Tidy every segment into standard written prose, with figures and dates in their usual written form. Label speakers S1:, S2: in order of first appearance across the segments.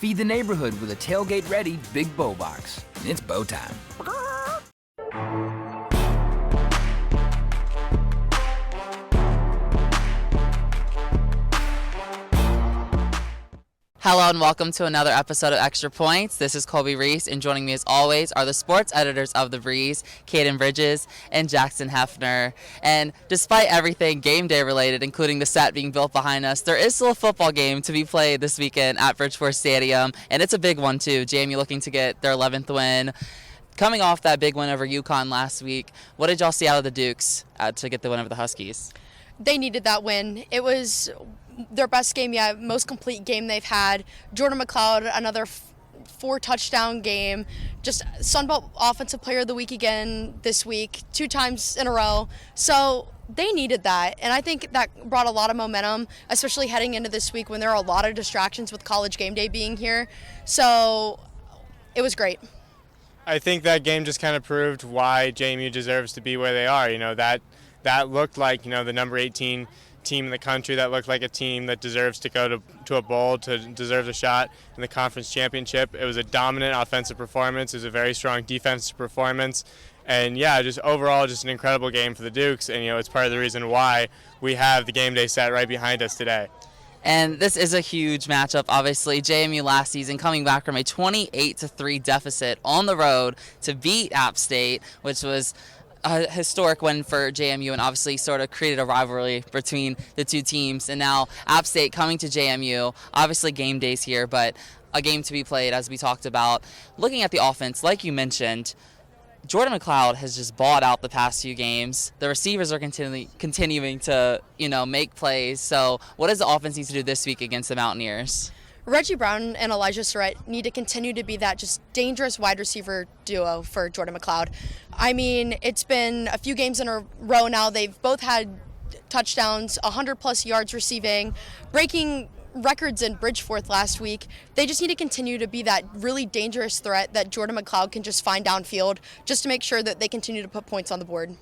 S1: Feed the neighborhood with a tailgate-ready Big Bow Box. It's bow time.
S2: Hello and welcome to another episode of Extra Points. This is Colby, Reece, and joining me as always are the sports editors of The Breeze, Kaiden and Jackson Hephner. And despite everything game day related, including the set being built behind us, there is still a football game to be played this weekend at Bridgeport Stadium, and it's a big one too. JMU looking to get their 11th win. Coming off that big win over UConn last week, what did y'all see out of the Dukes to get the win over the Huskies?
S3: They needed that win. It was their best game yet, most complete game they've had. Jordan McLeod, another 4-touchdown game. Just Sunbelt Offensive Player of the Week again this week, 2 times in a row. So they needed that, and I think that brought a lot of momentum, especially heading into this week when there are a lot of distractions with College Game Day being here. So it was great.
S4: I think that game just kind of proved why JMU deserves to be where they are. You know, that looked like, the number 18 team in the country, that looked like a team that deserves to go to a bowl, deserves a shot in the conference championship. It was a dominant offensive performance. It was a very strong defensive performance. And yeah, just overall, just an incredible game for the Dukes. And, it's part of the reason why we have the game day set right behind us today.
S2: And this is a huge matchup, obviously. JMU last season coming back from a 28-3 deficit on the road to beat App State, which was a historic win for JMU and obviously sort of created a rivalry between the two teams. And now App State coming to JMU, obviously game days here, but a game to be played as we talked about. Looking at the offense, like you mentioned, Jordan McLeod has just balled out the past few games. The receivers are continuing to, make plays. So what does the offense need to do this week against the Mountaineers?
S3: Reggie Brown and Elijah Surratt need to continue to be that just dangerous wide receiver duo for Jordan McLeod. I mean, it's been a few games in a row now. They've both had touchdowns, 100-plus yards receiving, breaking records in Bridgeport last week. They just need to continue to be that really dangerous threat that Jordan McLeod can just find downfield just to make sure that they continue to put points on the board.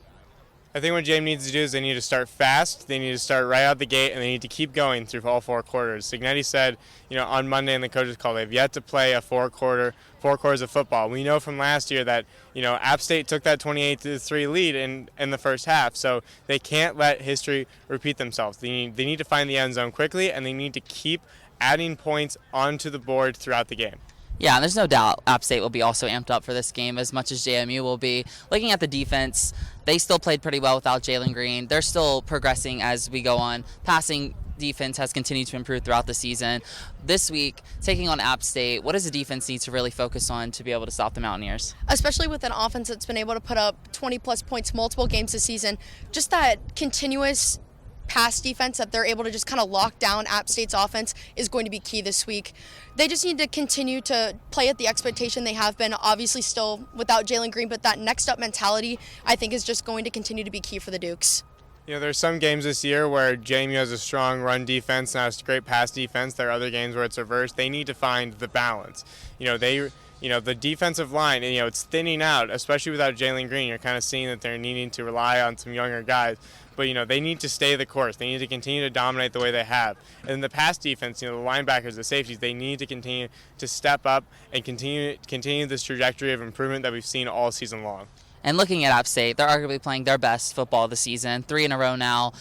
S4: I think what JMU needs to do is they need to start fast, they need to start right out the gate, and they need to keep going through all 4 quarters. Signetti said, on Monday in the coaches' call, they've yet to play a 4 quarters of football. We know from last year that, App State took that 28-3 lead in the first half, so they can't let history repeat themselves. They need to find the end zone quickly, and they need to keep adding points onto the board throughout the game.
S2: Yeah, and there's no doubt App State will be also amped up for this game as much as JMU will be. Looking at the defense, they still played pretty well without Jalen Green. They're still progressing as we go on. Passing defense has continued to improve throughout the season. This week, taking on App State, what does the defense need to really focus on to be able to stop the Mountaineers?
S3: Especially with an offense that's been able to put up 20-plus points multiple games this season, just that continuous pass defense that they're able to just kind of lock down App State's offense is going to be key this week. They just need to continue to play at the expectation they have been, obviously still without Jalen Green, but that next up mentality I think is just going to continue to be key for the Dukes.
S4: There's some games this year where JMU has a strong run defense and has a great pass defense. There are other games where it's reversed. They need to find the balance. The defensive line, it's thinning out, especially without Jalen Green. You're kind of seeing that they're needing to rely on some younger guys. But, they need to stay the course. They need to continue to dominate the way they have. And the pass defense, the linebackers, the safeties, they need to continue to step up and continue this trajectory of improvement that we've seen all season long.
S2: And looking at App State, they're arguably playing their best football this season, 3 in a row now,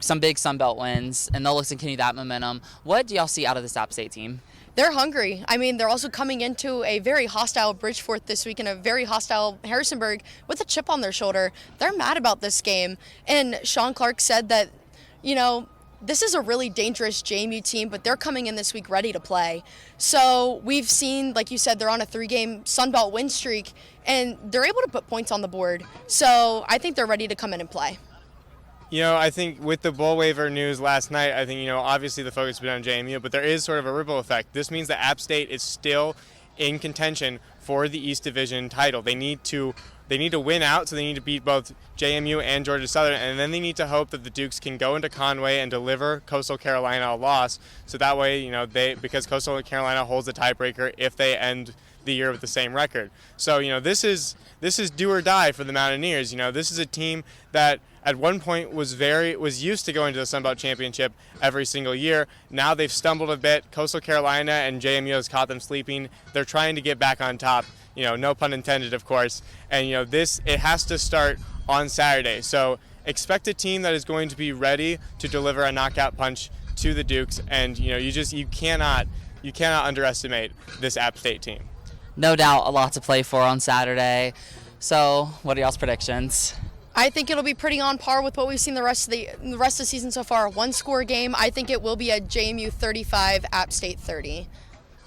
S2: some big Sun Belt wins, and they'll look to continue that momentum. What do y'all see out of this App State team?
S3: They're hungry. I mean, they're also coming into a very hostile Bridgeport this week and a very hostile Harrisonburg with a chip on their shoulder. They're mad about this game. And Sean Clark said that, this is a really dangerous JMU team, but they're coming in this week ready to play. So we've seen, like you said, they're on a 3-game Sun Belt win streak, and they're able to put points on the board. So I think they're ready to come in and play.
S4: I think with the bowl waiver news last night, I think, obviously the focus has been on JMU, but there is sort of a ripple effect. This means that App State is still in contention for the East Division title. They need to win out, so they need to beat both JMU and Georgia Southern, and then they need to hope that the Dukes can go into Conway and deliver Coastal Carolina a loss, so that way, because Coastal Carolina holds the tiebreaker if they end the year with the same record. So, this is do or die for the Mountaineers. This is a team that at one point was used to going to the Sun Belt Championship every single year. Now they've stumbled a bit. Coastal Carolina and JMU has caught them sleeping. They're trying to get back on top. No pun intended, of course. And it has to start on Saturday. So expect a team that is going to be ready to deliver a knockout punch to the Dukes, and you cannot underestimate this App State team.
S2: No doubt, a lot to play for on Saturday. So, what are y'all's predictions?
S3: I think it'll be pretty on par with what we've seen the rest of the season so far. One score game. I think it will be a JMU 35, App State 30.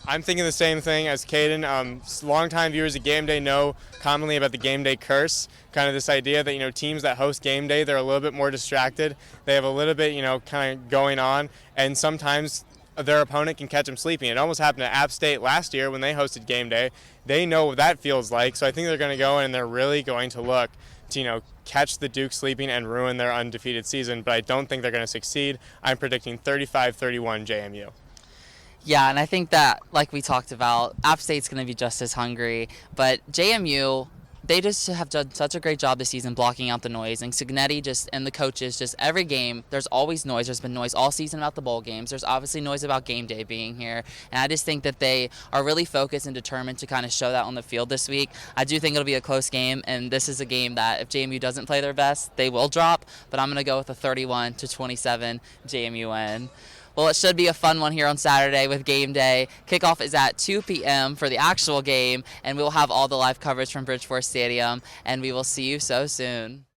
S4: I'm thinking the same thing as Kaiden. Longtime viewers of Game Day know commonly about the Game Day curse, kind of this idea that teams that host Game Day, they're a little bit more distracted. They have a little bit kind of going on, and sometimes their opponent can catch them sleeping. It almost happened to App State last year when they hosted Game Day. They know what that feels like, so I think they're going to go in and they're really going to look to catch the Duke sleeping and ruin their undefeated season, but I don't think they're going to succeed. I'm predicting 35-31 JMU.
S2: Yeah, and I think that, like we talked about, App State's going to be just as hungry, but JMU, they just have done such a great job this season blocking out the noise, and Signetti and the coaches, just every game, there's always noise. There's been noise all season about the bowl games. There's obviously noise about Game Day being here, and I just think that they are really focused and determined to kind of show that on the field this week. I do think it'll be a close game, and this is a game that if JMU doesn't play their best, they will drop, but I'm going to go with a 31-27 JMU win. Well, it should be a fun one here on Saturday with Game Day. Kickoff is at 2 p.m. for the actual game, and we'll have all the live coverage from Bridgeforth Stadium, and we will see you so soon.